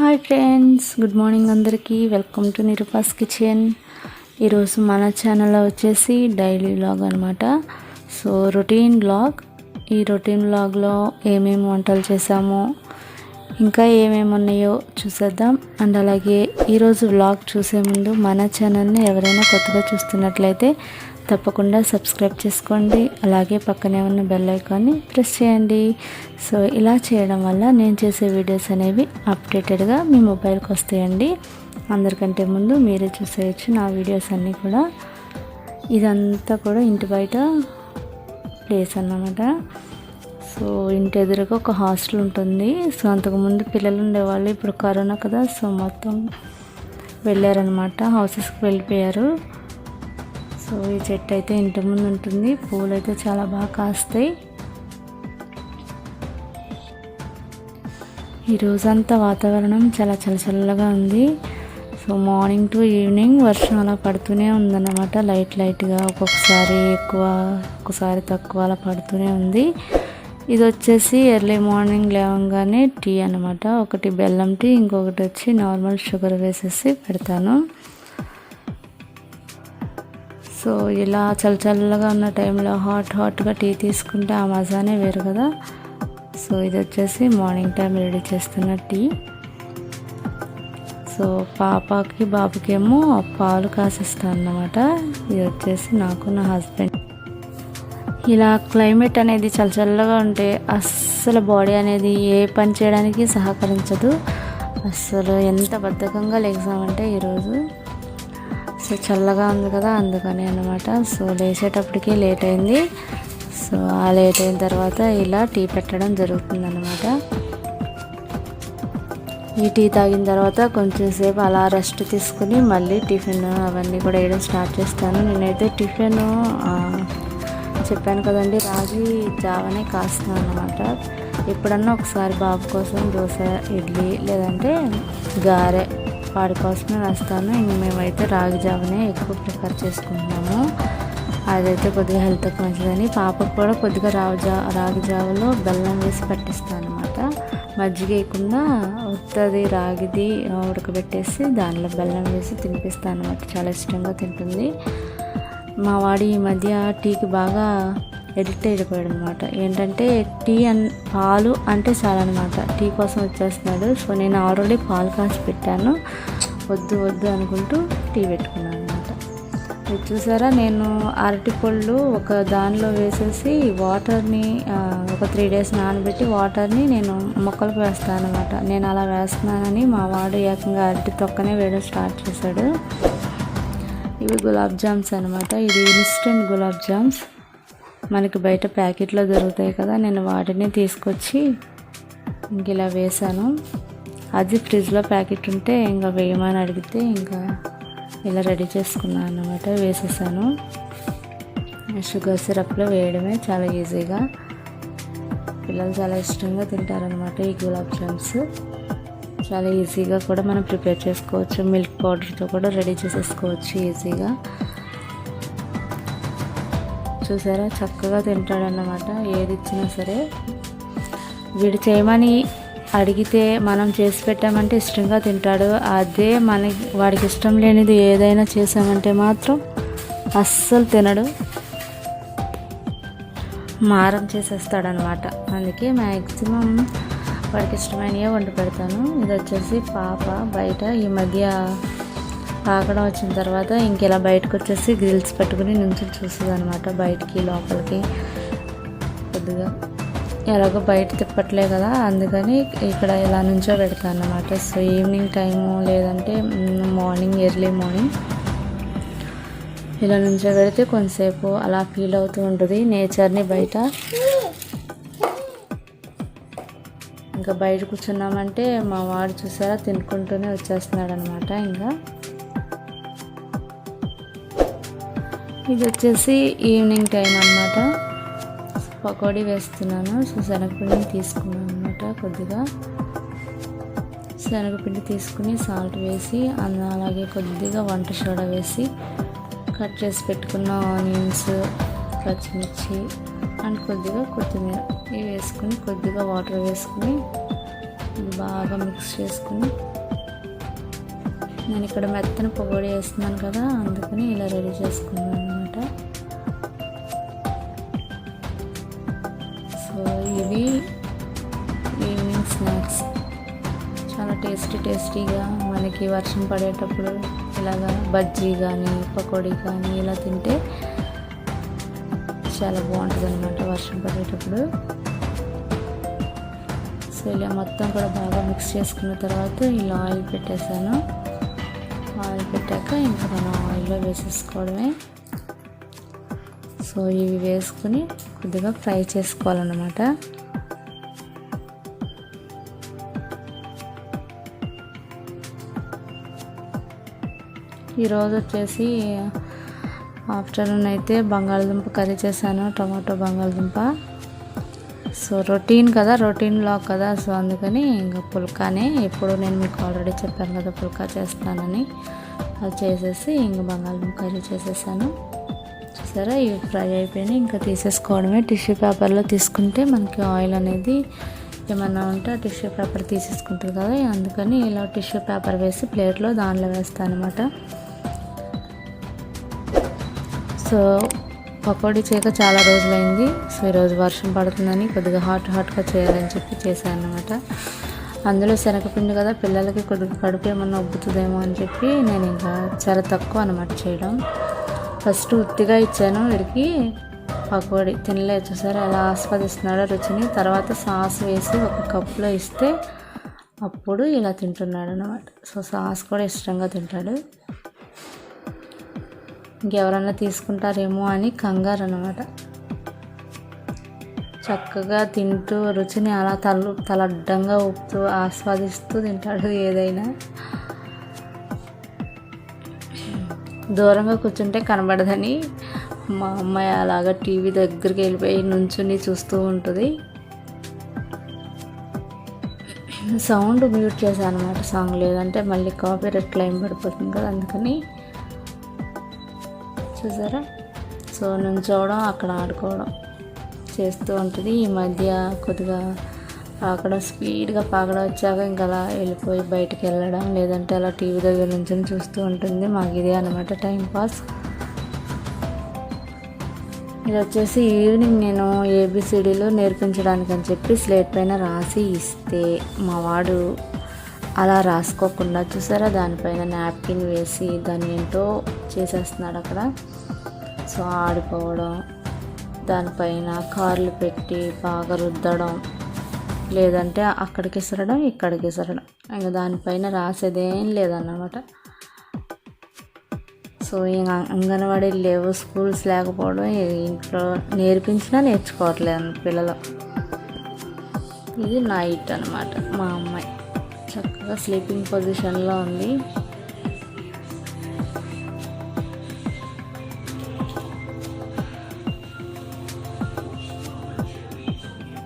Hi friends, good morning అందరికీ. Welcome to Nirupa's kitchen. ఈరోజు మన ఛానల్లో వచ్చేసి డైలీ వ్లాగ్ అనమాట. So routine vlog. ఈ రొటీన్ వ్లాగ్లో ఏమేమి వంటలు చేసామో ఇంకా ఏమేమి ఉన్నాయో చూసేద్దాం. అండ్ అలాగే ఈరోజు వ్లాగ్ చూసే ముందు మన ఛానల్ని ఎవరైనా కొత్తగా చూస్తున్నట్లయితే తప్పకుండా సబ్స్క్రైబ్ చేసుకోండి. అలాగే పక్కనే ఉన్న బెల్ ఐకాన్ని ప్రెస్ చేయండి. సో ఇలా చేయడం వల్ల నేను చేసే వీడియోస్ అనేవి అప్డేటెడ్గా మీ మొబైల్కి వస్తాయండి. అందరికంటే ముందు మీరే చూసేయచ్చు నా వీడియోస్ అన్నీ కూడా. ఇదంతా కూడా ఇంటి బయట ప్లేస్ అన్నమాట. సో ఇంటి ఎదురుగా ఒక హాస్టల్ ఉంటుంది. సో అంతకుముందు పిల్లలు ఉండేవాళ్ళు, ఇప్పుడు కరోనా కదా, సో మొత్తం వెళ్ళారనమాట, హౌసెస్కి వెళ్ళిపోయారు. సో ఈ చెట్టు అయితే ఇంటి ముందు ఉంటుంది. పూలు అయితే చాలా బాగా కాస్తాయి. ఈ రోజంతా వాతావరణం చాలా చల్లగా ఉంది. సో మార్నింగ్ టు ఈవినింగ్ వర్షం అలా పడుతూనే ఉందన్నమాట. లైట్గా ఒక్కొక్కసారి ఎక్కువ, ఒక్కసారి తక్కువ అలా పడుతూనే ఉంది. ఇది వచ్చేసి ఎర్లీ మార్నింగ్ లేవగానే టీ అన్నమాట. ఒకటి బెల్లం టీ, ఇంకొకటి వచ్చి నార్మల్ షుగర్ వేసేసి పెడతాను. సో ఇలా చల్లగా ఉన్న టైంలో హాట్గా టీ తీసుకుంటే ఆ మజానే వేరు కదా. సో ఇది వచ్చేసి మార్నింగ్ టైం రెడీ చేస్తున్న టీ. సో పాపకి బాబుకి ఏమో పాలు కాసిస్తాను అన్నమాట. ఇది వచ్చేసి నాకు నా హస్బెండ్. ఇలా క్లైమేట్ అనేది చల్లగా ఉంటే అస్సలు బాడీ అనేది ఏ పని చేయడానికి సహకరించదు. అస్సలు ఎంత బద్ధకంగా లేచామంటే ఈరోజు. సో చల్లగా ఉంది కదా, అందుకని అన్నమాట. సో లేచేటప్పటికి లేట్ అయింది. సో ఆ లేట్ అయిన తర్వాత ఇలా టీ పెట్టడం జరుగుతుంది అన్నమాట. ఈ టీ తాగిన తర్వాత కొంచెం సేపు అలా రెస్ట్ తీసుకుని మళ్ళీ టిఫిన్ అవన్నీ కూడా వేయడం స్టార్ట్ చేస్తాను. నేనైతే టిఫిన్ చెప్పాను కదండి, రాగి జావనే కాస్తాను అన్నమాట. ఎప్పుడన్నా ఒకసారి బాబు కోసం దోశ, ఇడ్లీ లేదంటే గారె వాడి కోసమే వేస్తాను. ఇంక మేమైతే రాగి జావనే ఎక్కువ ప్రిఫర్ చేసుకుంటున్నాము. అదైతే కొద్దిగా హెల్త్కి మంచిదని. పాపకు కూడా కొద్దిగా రాగి జావలో బెల్లం వేసి పట్టిస్తాను అనమాట. మజ్జిగ వేయకుండా ఉత్తది రాగిది ఉడకబెట్టేసి దానిలో బెల్లం వేసి తినిపిస్తాను అనమాట. చాలా ఇష్టంగా తింటుంది. మా వాడి ఈ మధ్య టీకి బాగా ఎడిక్ట్ అయిపోయాడు అనమాట. ఏంటంటే టీ పాలు అంటే చాలన్నమాట, టీ కోసం వచ్చేస్తున్నాడు. సో నేను ఆల్రెడీ పాలు కాసి పెట్టాను, వద్దు అనుకుంటూ టీ పెట్టుకున్నాను అనమాట. ఇది చూసారా, నేను అరటి పళ్ళు ఒక దానిలో వేసేసి వాటర్ని ఒక 3 days నానబెట్టి వాటర్ని నేను మొక్కలకు వేస్తాను అనమాట. నేను అలా వేస్తున్నానని మా వాడు ఏకంగా అరటి తొక్కనే వేయడం స్టార్ట్ చేశాడు. ఇవి గులాబ్ జామ్స్ అనమాట. ఇది ఇన్స్టెంట్ గులాబ్ జామ్స్ మనకి బయట ప్యాకెట్లో దొరుకుతాయి కదా, నేను వాటిని తీసుకొచ్చి ఇంక ఇలా వేసాను. అది ఫ్రిడ్జ్లో ప్యాకెట్ ఉంటే ఇంకా వేయమని అడిగితే ఇంకా ఇలా రెడీ చేసుకున్నాను అన్నమాట. వేసేసాను. షుగర్ సిరప్లో వేయడమే చాలా ఈజీగా. పిల్లలు చాలా ఇష్టంగా తింటారనమాట ఈ గులాబ్ జామ్స్. చాలా ఈజీగా కూడా మనం ప్రిపేర్ చేసుకోవచ్చు. మిల్క్ పౌడర్తో కూడా రెడీ చేసేసుకోవచ్చు ఈజీగా. చూసారా, చక్కగా తింటాడన్నమాట. ఏది ఇచ్చినా సరే వీడు చేయమని అడిగితే మనం చేసి పెట్టామంటే ఇష్టంగా తింటాడు. అదే వాడికి ఇష్టం లేనిది ఏదైనా చేసామంటే మాత్రం అస్సలు తినడు, మారం చేసేస్తాడనమాట. అందుకే మ్యాక్సిమం వాడికి ఇష్టమైనవే వండి పెడతాను. ఇది వచ్చేసి పాప బయట ఈ మధ్య పాకడం వచ్చిన తర్వాత ఇంక ఇలా బయటకు వచ్చేసి గ్రిల్స్ పెట్టుకుని నుంచి చూస్తుంది అనమాట. బయటికి లోపలికి కొద్దిగా ఎలాగో బయట తిప్పట్లే కదా, అందుకని ఇక్కడ ఇలా నుంచో పెడతాను అనమాట. సో ఈవినింగ్ టైము లేదంటే మార్నింగ్, ఎర్లీ మార్నింగ్ ఇలా నుంచో పెడితే కొంతసేపు అలా ఫీల్ అవుతూ ఉంటుంది నేచర్ని బయట. ఇంకా బయట కూర్చున్నామంటే మా వాడు చూసారా తినుకుంటూనే వచ్చేస్తున్నాడు అనమాట. ఇంకా ఇది వచ్చేసి ఈవినింగ్ టైం అనమాట. పకోడీ వేస్తున్నాను. సో శనగపిండిని తీసుకున్నాను అనమాట. కొద్దిగా శనగపిండి తీసుకుని సాల్ట్ వేసి అలాగే కొద్దిగా వంట సోడా వేసి కట్ చేసి పెట్టుకున్న ఆనియన్స్, పచ్చిమిర్చి అండ్ కొద్దిగా కొత్తిమీర ఇవి వేసుకుని కొద్దిగా వాటర్ వేసుకుని ఇది బాగా మిక్స్ చేసుకుని, నేను ఇక్కడ మెత్తన పకోడీ వేస్తున్నాను కదా, అందుకని ఇలా రెడీ చేసుకున్నాను అనమాట. సో ఇవి ఈవినింగ్ స్నాక్స్, చాలా టేస్టీగా మనకి వర్షం పడేటప్పుడు ఇలాగా బజ్జీ కానీ పకోడీ కానీ ఇలా తింటే చాలా బాగుంటుంది అనమాట వర్షం పడేటప్పుడు. సో ఇలా మొత్తం కూడా బాగా మిక్స్ చేసుకున్న తర్వాత ఇలా ఆయిల్ పెట్టేసాను. ఆయిల్ పెట్టాక ఇంకా మనం ఆయిల్లో వేసేసుకోవడమే. సో ఇవి వేసుకుని కొద్దిగా ఫ్రై చేసుకోవాలన్నమాట. ఈరోజు వచ్చేసి ఆఫ్టర్నూన్ అయితే బంగాళదుంప కర్రీ చేశాను, టమాటో బంగాళదుంప. సో రొటీన్ బ్లాగ్ కదా, సో అందుకని ఇంకా పుల్కానే, ఎప్పుడు నేను మీకు ఆల్రెడీ చెప్పాను కదా పుల్కా చేస్తానని, అది చేసేసి ఇంకా బంగాళదుంప కర్రీ చేసేసాను. చూసారా, ఇవి ఫ్రై అయిపోయినాయి, ఇంకా తీసేసుకోవడమే. టిష్యూ పేపర్లో తీసుకుంటే మనకి ఆయిల్ అనేది ఏమన్నా ఉంటే టిష్యూ పేపర్ తీసేసుకుంటుంది కదా, అందుకని ఇలా టిష్యూ పేపర్ వేసి ప్లేట్లో దానిలో వేస్తాను అనమాట. సో పకోడీ చేయక చాలా రోజులైంది. సో ఈరోజు వర్షం పడుతుందని కొద్దిగా హాట్గా చేయాలని చెప్పి చేశాను అనమాట. అందులో శనగపిండి కదా, పిల్లలకి కొద్దిగా కడుపు ఏమన్నా ఉబ్బుతుందేమో అని చెప్పి నేను ఇంకా చాలా తక్కువ అనమాట చేయడం. ఫస్ట్ ఉత్తిగా ఇచ్చాను, వీడికి పకోడీ తినలేదు. చూసారా ఎలా ఆస్వాదిస్తున్నాడో రుచిని. తర్వాత సాస్ వేసి ఒక కప్పులో ఇస్తే అప్పుడు ఇలా తింటున్నాడు అనమాట. సో సాస్ కూడా ఇష్టంగా తింటాడు. ఇంకెవరన్నా తీసుకుంటారేమో అని కంగారు అనమాట. చక్కగా తింటూ రుచిని అలా తలడ్డంగా ఊపుతూ ఆస్వాదిస్తూ తింటాడు ఏదైనా. దూరంగా కూర్చుంటే కనబడదని మా అమ్మాయి అలాగా టీవీ దగ్గరికి వెళ్ళిపోయి నుంచుని చూస్తూ ఉంటుంది. సౌండ్ మ్యూట్ చేశాను అనమాట, సాంగ్ లేదంటే మళ్ళీ కాపీరైట్ క్లెయిమ్ పడిపోతుంది కదా, అందుకని. చూసారా, సో నుంచోవడం అక్కడ ఆడుకోవడం చేస్తూ ఉంటుంది. ఈ మధ్య కొద్దిగా అక్కడ స్పీడ్గా పాకడ వచ్చాక ఇంకా అలా వెళ్ళిపోయి బయటికి వెళ్ళడం, లేదంటే అలా టీవీ దగ్గర నుంచి చూస్తూ ఉంటుంది. మాకు ఇదే అనమాట టైంపాస్. ఇది వచ్చేసి ఈవినింగ్ నేను ఏబిసిడీలు నేర్పించడానికి అని చెప్పి స్లేట్ పైన రాసి ఇస్తే మా వాడు అలా రాసుకోకుండా చూసారా దానిపైన నాప్కిన్ వేసి దాన్ని ఏంటో చేసేస్తున్నాడు అక్కడ. సో ఆడుకోవడం, దానిపైన కార్లు పెట్టి బాగా రుద్దడం, లేదంటే అక్కడికి విసరడం ఇక్కడికి విసరడం, ఇంకా దానిపైన రాసేదేం లేదన్నమాట. సో ఇంకా అంగన్వాడీ లేవు, స్కూల్స్ లేకపోవడం, ఇంట్లో నేర్పించినా నేర్చుకోవట్లేదు పిల్లలు. ఇది నైట్ అనమాట. మా అమ్మాయి చక్కగా స్లీపింగ్ పొజిషన్లో ఉంది.